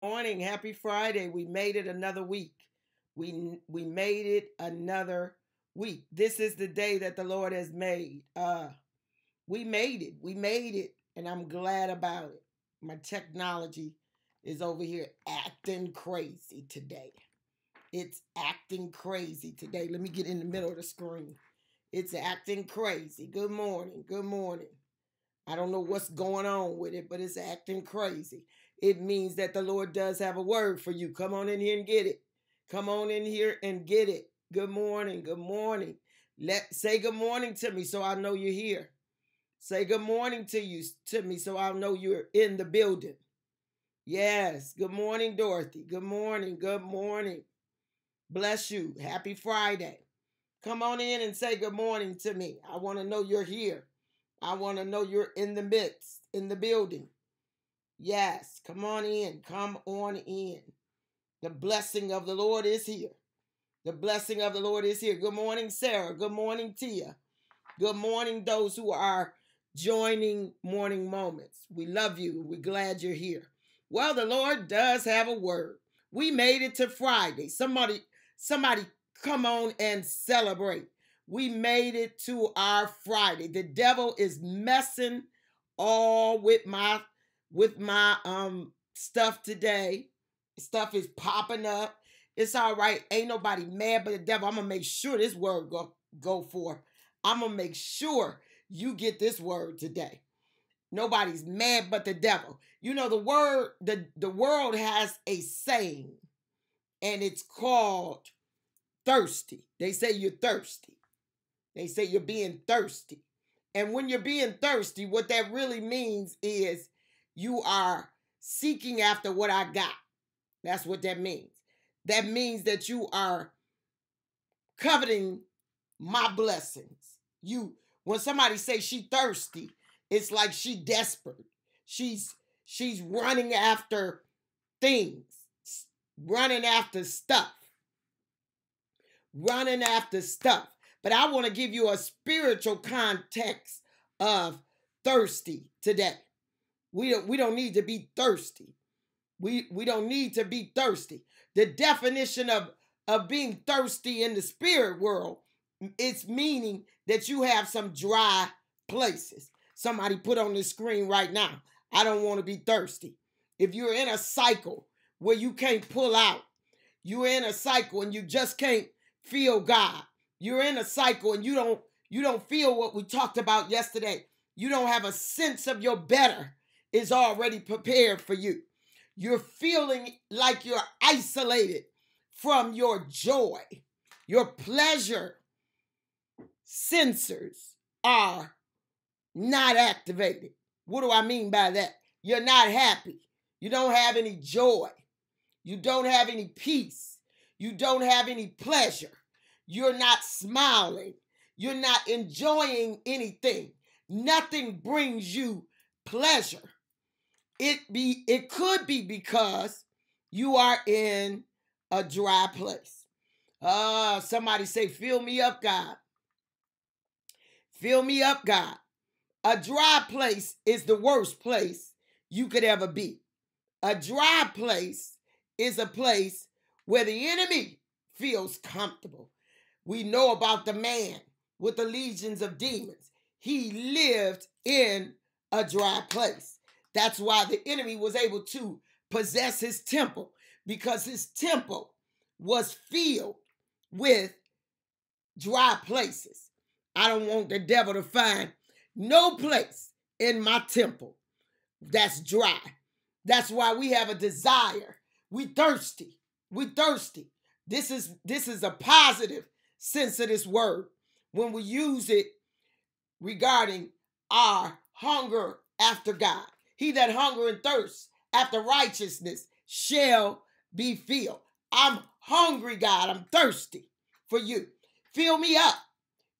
Morning. Happy Friday. We made it another week. We made it another week. This is the day that the Lord has made. We made it. We made it. And I'm glad about it. My technology is over here acting crazy today. It's acting crazy today. Let me get in the middle of the screen. It's acting crazy. Good morning. Good morning. I don't know what's going on with it, but it's acting crazy. It means that the Lord does have a word for you. Come on in here and get it. Come on in here and get it. Good morning. Good morning. Say good morning to me so I know you're here. Say good morning to me so I'll know you're in the building. Yes. Good morning, Dorothy. Good morning. Good morning. Bless you. Happy Friday. Come on in and say good morning to me. I want to know you're here. I want to know you're in the midst, in the building. Yes, come on in. Come on in. The blessing of the Lord is here. The blessing of the Lord is here. Good morning, Sarah. Good morning, Tia. Good morning, those who are joining Morning Moments. We love you. We're glad you're here. Well, the Lord does have a word. We made it to Friday. Somebody come on and celebrate. We made it to our Friday. The devil is messing all with my stuff today. Stuff is popping up. It's all right. Ain't nobody mad but the devil. I'm gonna make sure this word go forth. I'm gonna make sure you get this word today. Nobody's mad but the devil. You know the world has a saying, and it's called thirsty. They say you're thirsty. They say you're being thirsty. And when you're being thirsty, what that really means is you are seeking after what I got. That's what that means. That means that you are coveting my blessings. When somebody says she thirsty, it's like she desperate. She's running after things, running after stuff. Running after stuff. But I want to give you a spiritual context of thirsty today. We don't need to be thirsty. We don't need to be thirsty. The definition of being thirsty in the spirit world, it's meaning that you have some dry places. Somebody put on the screen right now, I don't want to be thirsty. If you're in a cycle where you can't pull out, you're in a cycle and you just can't feel God. You're in a cycle and you don't feel what we talked about yesterday. You don't have a sense of your better is already prepared for you. You're feeling like you're isolated from your joy. Your pleasure sensors are not activated. What do I mean by that? You're not happy. You don't have any joy. You don't have any peace. You don't have any pleasure. You're not smiling. You're not enjoying anything. Nothing brings you pleasure. It could be because you are in a dry place. Somebody say, fill me up, God. Fill me up, God. A dry place is the worst place you could ever be. A dry place is a place where the enemy feels comfortable. We know about the man with the legions of demons. He lived in a dry place. That's why the enemy was able to possess his temple, because his temple was filled with dry places. I don't want the devil to find no place in my temple that's dry. That's why we have a desire. We thirsty. We thirsty. This is a positive sense of this word when we use it regarding our hunger after God. He that hunger and thirsts after righteousness shall be filled. I'm hungry, God. I'm thirsty for you. Fill me up.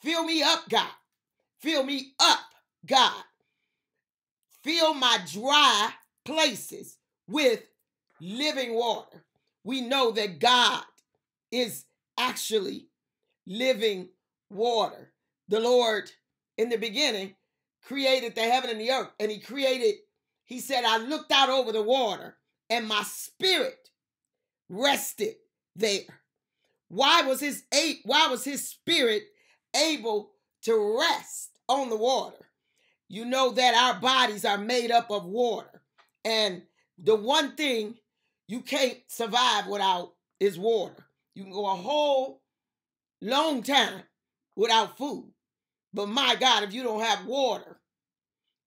Fill me up, God. Fill me up, God. Fill my dry places with living water. We know that God is actually living water. The Lord, in the beginning, created the heaven and the earth. And he said, I looked out over the water and my spirit rested there. Why was his spirit able to rest on the water? You know that our bodies are made up of water. And the one thing you can't survive without is water. You can go a whole long time without food. But my God, if you don't have water,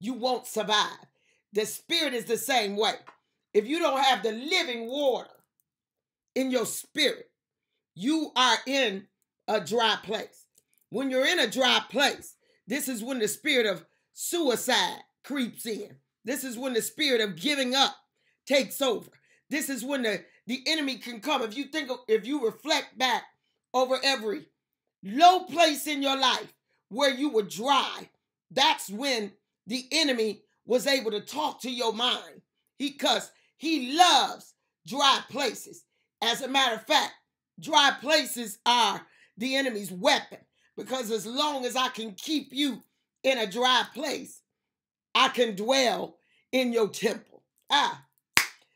you won't survive. The spirit is the same way. If you don't have the living water in your spirit, you are in a dry place. When you're in a dry place, this is when the spirit of suicide creeps in. This is when the spirit of giving up takes over. This is when the enemy can come. If you reflect back over every low place in your life where you were dry, that's when the enemy was able to talk to your mind. Because he loves dry places. As a matter of fact, dry places are the enemy's weapon. Because as long as I can keep you in a dry place, I can dwell in your temple.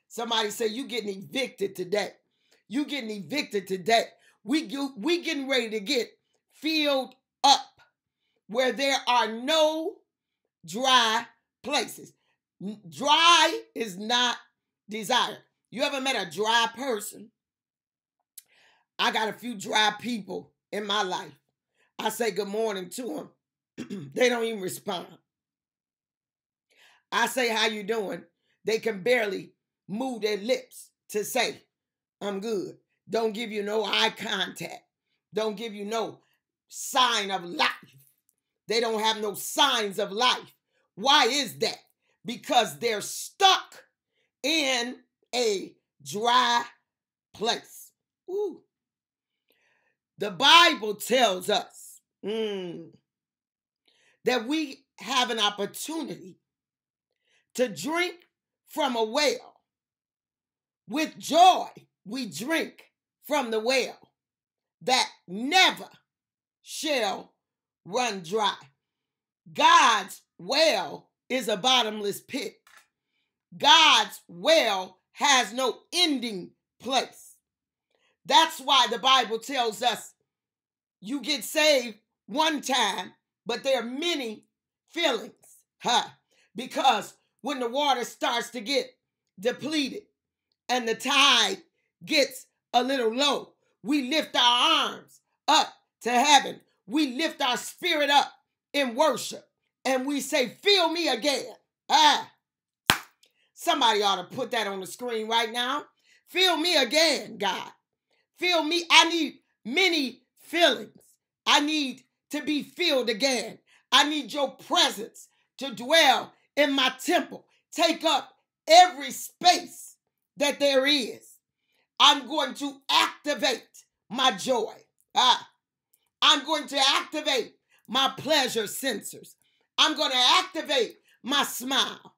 Somebody say, you getting evicted today. You getting evicted today. We getting ready to get filled up where there are no dry places. Dry is not desired. You ever met a dry person? I got a few dry people in my life. I say good morning to them. They don't even respond. I say, how you doing? They can barely move their lips to say, I'm good. Don't give you no eye contact. Don't give you no sign of life. They don't have no signs of life. Why is that? Because they're stuck in a dry place. Ooh. The Bible tells us that we have an opportunity to drink from a well. With joy, we drink from the well that never shall run dry. God's well is a bottomless pit. God's well has no ending place. That's why the Bible tells us you get saved one time, but there are many fillings. Because when the water starts to get depleted and the tide gets a little low, we lift our arms up to heaven. We lift our spirit up in worship and we say, fill me again. Somebody ought to put that on the screen right now. Fill me again, God. Fill me. I need many fillings. I need to be filled again. I need your presence to dwell in my temple. Take up every space that there is. I'm going to activate my joy. I'm going to activate my pleasure sensors. I'm going to activate my smile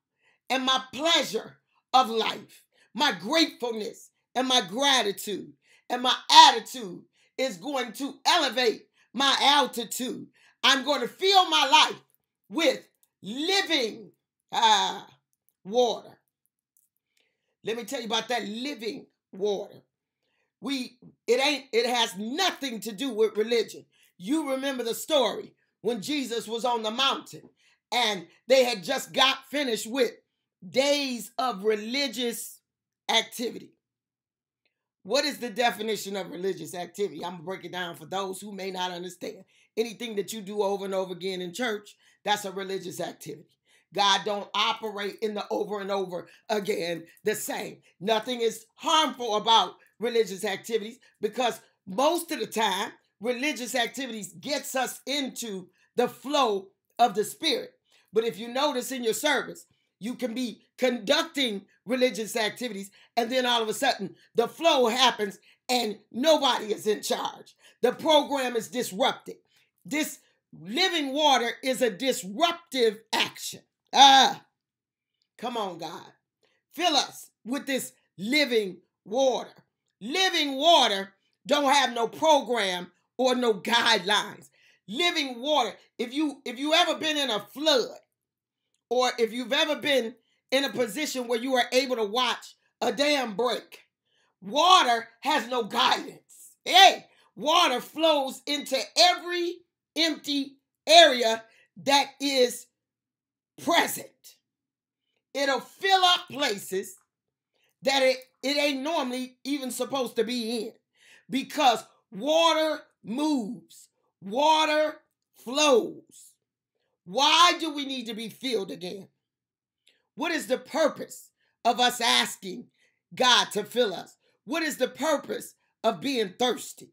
and my pleasure of life, my gratefulness and my gratitude. And my attitude is going to elevate my altitude. I'm going to fill my life with living water. Let me tell you about that living water. It has nothing to do with religion. You remember the story when Jesus was on the mountain and they had just got finished with days of religious activity. What is the definition of religious activity? I'm going to break it down for those who may not understand. Anything that you do over and over again in church, that's a religious activity. God don't operate in the over and over again the same. Nothing is harmful about religious activities because most of the time, religious activities gets us into the flow of the Spirit. But if you notice in your service, you can be conducting religious activities and then all of a sudden the flow happens and nobody is in charge. The program is disrupted. This living water is a disruptive action. Come on, God. Fill us with this living water. Living water don't have no program or no guidelines. Living water, if you ever been in a flood, or if you've ever been in a position where you are able to watch a dam break. Water has no guidance. Hey, water flows into every empty area that is present. It'll fill up places that it ain't normally even supposed to be in, because water moves, water flows. Why do we need to be filled again? What is the purpose of us asking God to fill us? What is the purpose of being thirsty?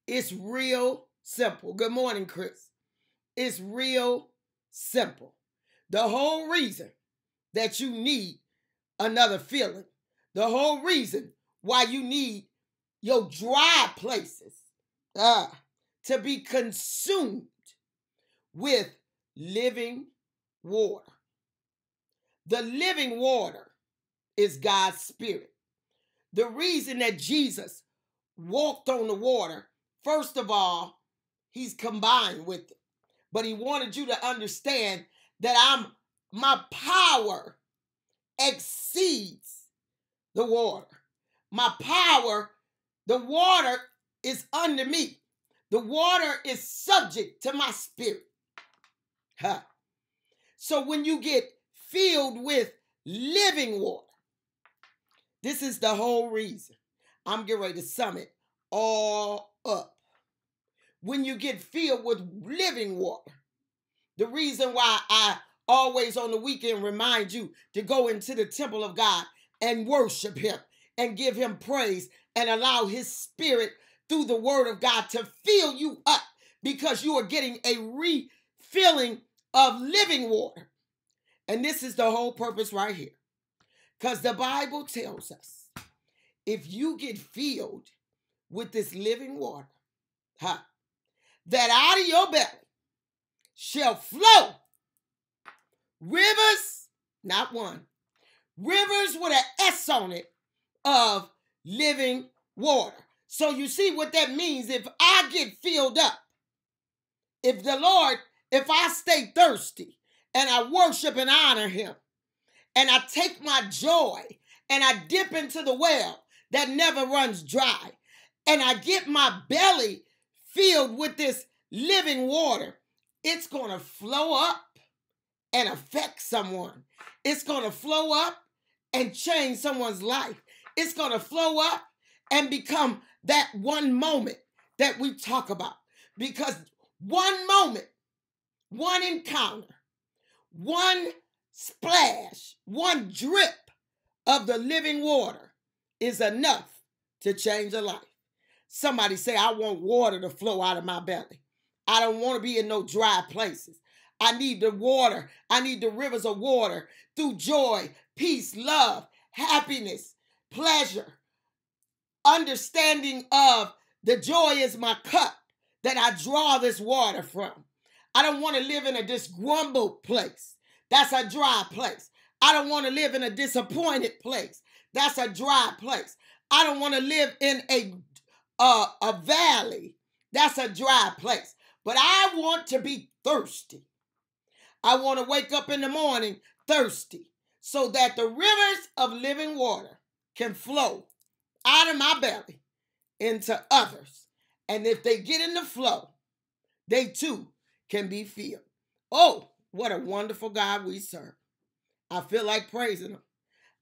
It's real simple. Good morning, Chris. It's real simple. The whole reason that you need another filling, the whole reason why you need your dry places to be consumed with living water. The living water is God's Spirit. The reason that Jesus walked on the water, first of all, he's combined with it. But he wanted you to understand that my power exceeds the water. My power, the water is under me. The water is subject to my spirit. So when you get filled with living water, this is the whole reason. I'm getting ready to sum it all up. When you get filled with living water, the reason why I always on the weekend remind you to go into the temple of God and worship him and give him praise and allow his spirit through the word of God to fill you up, because you are getting a refilling of living water. And this is the whole purpose right here. Because the Bible tells us, if you get filled with this living water, that out of your belly shall flow rivers, not one, rivers with an S on it of living water. So you see what that means. If I get filled up, if I stay thirsty and I worship and honor him, and I take my joy and I dip into the well that never runs dry, and I get my belly filled with this living water, it's going to flow up and affect someone. It's going to flow up and change someone's life. It's going to flow up and become that one moment that we talk about. Because one moment, one encounter, one splash, one drip of the living water is enough to change a life. Somebody say, I want water to flow out of my belly. I don't want to be in no dry places. I need the water. I need the rivers of water through joy, peace, love, happiness, pleasure, understanding of the joy is my cup that I draw this water from. I don't want to live in a disgruntled place. That's a dry place. I don't want to live in a disappointed place. That's a dry place. I don't want to live in a valley. That's a dry place. But I want to be thirsty. I want to wake up in the morning thirsty, so that the rivers of living water can flow out of my belly into others. And if they get in the flow, they too can be filled. Oh, what a wonderful God we serve. I feel like praising him.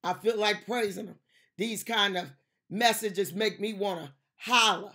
I feel like praising him. These kind of messages make me want to holler.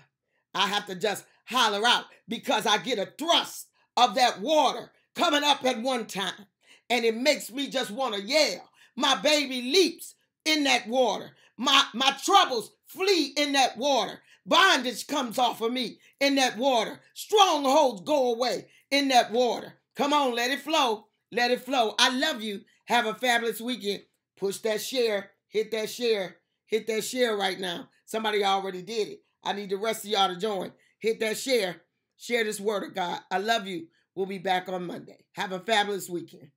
I have to just holler out, because I get a thrust of that water coming up at one time, and it makes me just want to yell. My baby leaps in that water. My troubles flee in that water. Bondage comes off of me in that water. Strongholds go away in that water. Come on, let it flow. Let it flow. I love you. Have a fabulous weekend. Push that share. Hit that share. Hit that share right now. Somebody already did it. I need the rest of y'all to join. Hit that share. Share this word of God. I love you. We'll be back on Monday. Have a fabulous weekend.